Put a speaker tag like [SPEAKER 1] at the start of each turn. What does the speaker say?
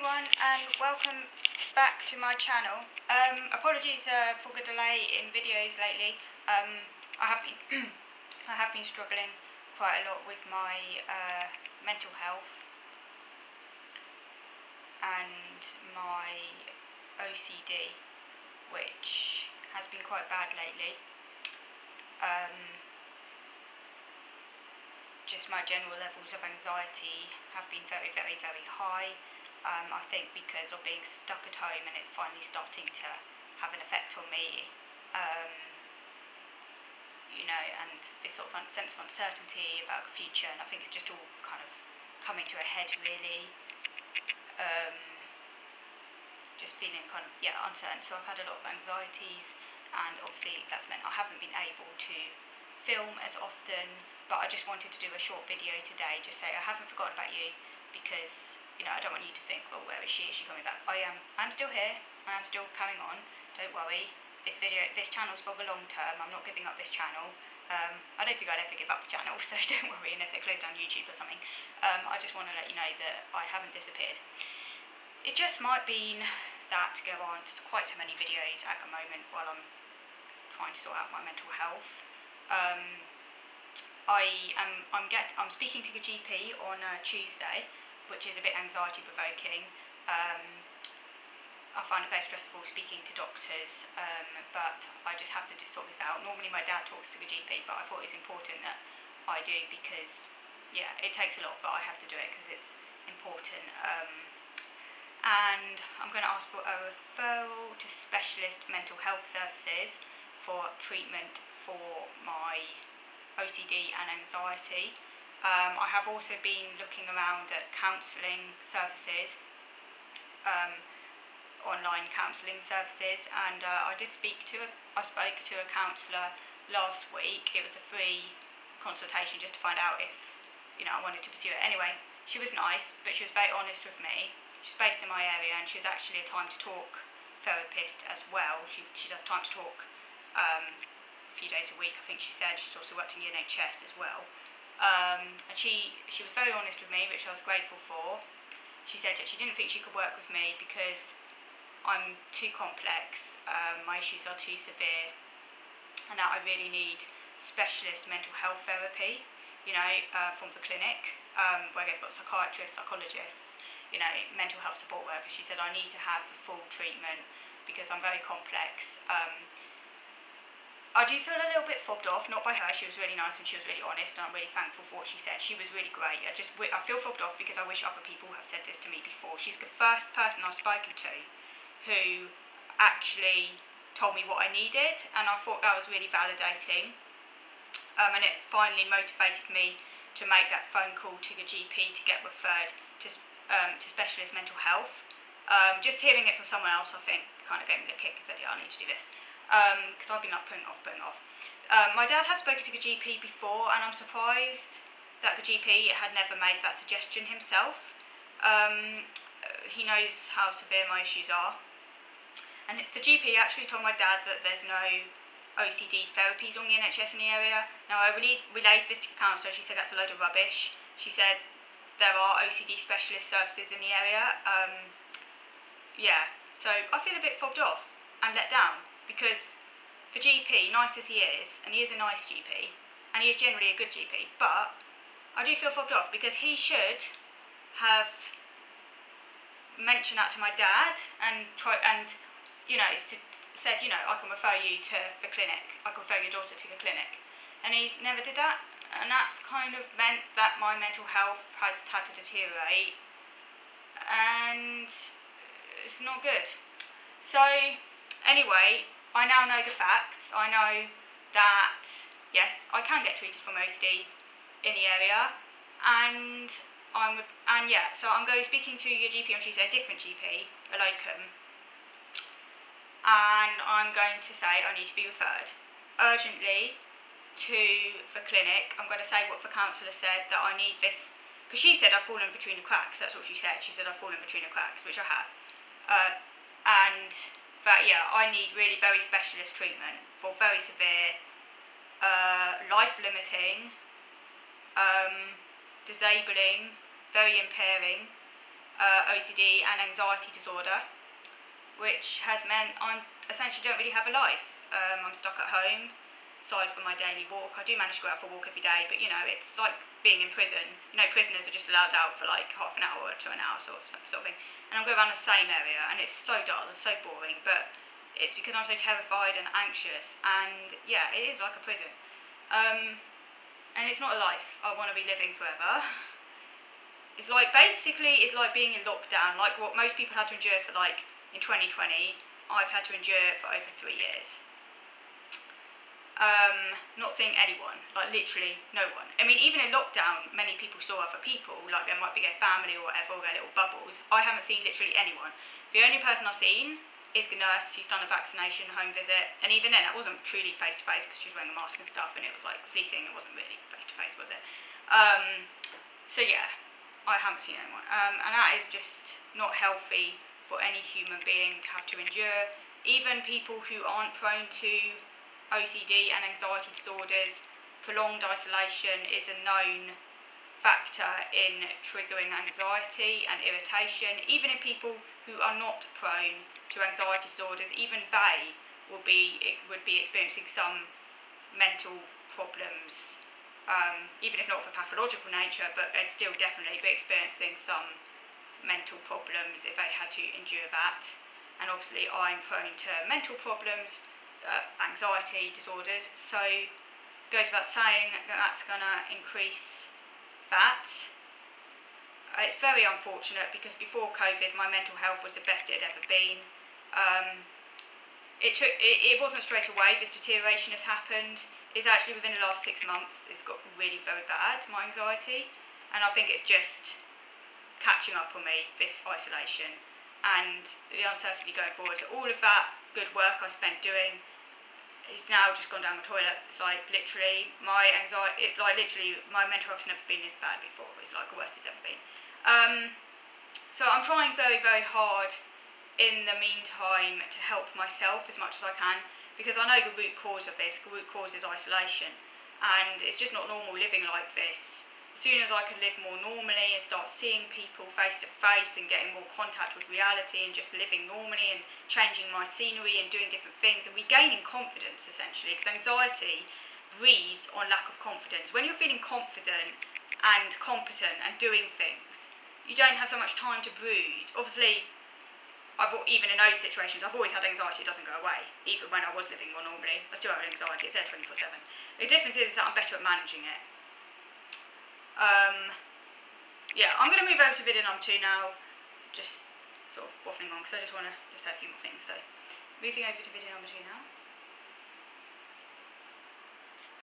[SPEAKER 1] everyone and welcome back to my channel. Apologies for the delay in videos lately. I have been I have been struggling quite a lot with my mental health and my OCD, which has been quite bad lately. Just my general levels of anxiety have been very high. I think because of being stuck at home and it's finally starting to have an effect on me, you know, and this sort of sense of uncertainty about the future, and I think it's just all kind of coming to a head really. Just feeling kind of, uncertain. So I've had a lot of anxieties, and obviously that's meant I haven't been able to film as often, but I just wanted to do a short video today, just say I haven't forgotten about you, because, you know, I don't want you to think, well, where is she coming back? I'm still here, I'm still carrying on, don't worry. This channel's for the long term. I'm not giving up this channel. I don't think I'd ever give up the channel, so don't worry, unless they close down YouTube or something. I just want to let you know that I haven't disappeared. It just might be that to go on to quite so many videos at the moment while I'm trying to sort out my mental health. I'm speaking to the GP on Tuesday, which is a bit anxiety provoking. I find it very stressful speaking to doctors, but I just have to sort this out. Normally my dad talks to the GP, but I thought it's important that I do because, yeah, it takes a lot, but I have to do it because it's important. And I'm going to ask for a referral to specialist mental health services for treatment for my OCD and anxiety. I have also been looking around at counselling services, online counselling services, and I spoke to a counsellor last week. It was a free consultation just to find out if, you know, I wanted to pursue it. Anyway, she was nice, but she was very honest with me. She's based in my area, and she's actually a time to talk therapist as well. She does time to talk a few days a week, I think she said. She's also worked in the NHS as well. And she was very honest with me, which I was grateful for. She said that she didn't think she could work with me because I'm too complex, my issues are too severe, and that I really need specialist mental health therapy, you know, from the clinic, where they've got psychiatrists, psychologists, you know, mental health support workers. She said I need to have full treatment because I'm very complex. I do feel a little bit fobbed off, not by her. She was really nice and she was really honest, and I'm really thankful for what she said. She was really great. I feel fobbed off because I wish other people have said this to me before. She's the first person I've spoken to who actually told me what I needed, and I thought that was really validating. And it finally motivated me to make that phone call to the GP to get referred to specialist mental health. Just hearing it from someone else, I think, kind of gave me the kick and said, yeah, I need to do this. Because I've been like putting off. My dad had spoken to the GP before, and I'm surprised that the GP had never made that suggestion himself. He knows how severe my issues are. And the GP actually told my dad that there's no OCD therapies on the NHS in the area. Now, I relayed this to the counsellor. She said that's a load of rubbish. She said there are OCD specialist services in the area. Yeah, so I feel a bit fobbed off and let down, because the GP, nice as he is, and he is a nice GP, and he is generally a good GP, but I do feel fobbed off because he should have mentioned that to my dad and you know, said, you know, I can refer you to the clinic, I can refer your daughter to the clinic, and he never did that, and that's kind of meant that my mental health has had to deteriorate, and it's not good. So anyway, I now know the facts. I know that, yes, I can get treated for OCD in the area, and so I'm going to be speaking to your GP on Tuesday, a different GP, a locum, and I'm going to say I need to be referred urgently to the clinic. I'm going to say what the counsellor said, that I need this, because she said I've fallen between the cracks. That's what she said. She said I've fallen between the cracks, which I have, and that, yeah, I need really very specialist treatment for very severe, life-limiting, disabling, very impairing OCD and anxiety disorder, which has meant I essentially don't really have a life. I'm stuck at home, aside from my daily walk. I do manage to go out for a walk every day, but you know, it's like being in prison. You know, prisoners are just allowed out for like half an hour to an hour sort of thing. And I'm going around the same area, and it's so dull and so boring, but it's because I'm so terrified and anxious, and yeah, it is like a prison. And it's not a life I want to be living forever. It's like, basically, it's like being in lockdown, like what most people had to endure for like, in 2020, I've had to endure for over 3 years. Not seeing anyone, like literally no one. I mean, even in lockdown, many people saw other people, like there might be their family or whatever, or their little bubbles. I haven't seen literally anyone. The only person I've seen is the nurse who's done a vaccination home visit, and even then, it wasn't truly face to face because she was wearing a mask and stuff, and it was like fleeting. It wasn't really face to face, was it? So yeah, I haven't seen anyone, and that is just not healthy for any human being to have to endure. Even people who aren't prone to OCD and anxiety disorders, prolonged isolation is a known factor in triggering anxiety and irritation. Even in people who are not prone to anxiety disorders, even they would be experiencing some mental problems, even if not of a pathological nature, but they'd still definitely be experiencing some mental problems if they had to endure that. And obviously I'm prone to mental problems, anxiety disorders, so it goes without saying that that's going to increase that. It's very unfortunate because before COVID my mental health was the best it had ever been. It wasn't straight away. This deterioration has happened. It's actually within the last 6 months it's got really very bad, my anxiety, and I think it's just catching up on me, this isolation and the uncertainty going forward. So all of that good work I spent doing is now just gone down the toilet. It's like literally my anxiety, it's like literally my mental health's never been this bad before. It's like the worst it's ever been. So I'm trying very, very hard in the meantime to help myself as much as I can, because I know the root cause of this. The root cause is isolation, and it's just not normal living like this. As soon as I can live more normally and start seeing people face to face and getting more contact with reality and just living normally and changing my scenery and doing different things and regaining confidence, essentially, because anxiety breeds on lack of confidence. When you're feeling confident and competent and doing things, you don't have so much time to brood. Obviously, even in those situations, I've always had anxiety. It doesn't go away. Even when I was living more normally, I still have anxiety. It's there 24/7. The difference is that I'm better at managing it. Yeah, I'm going to move over to video number 2 now, just sort of waffling on because I just want to say a few more things. So, moving over to video number 2 now.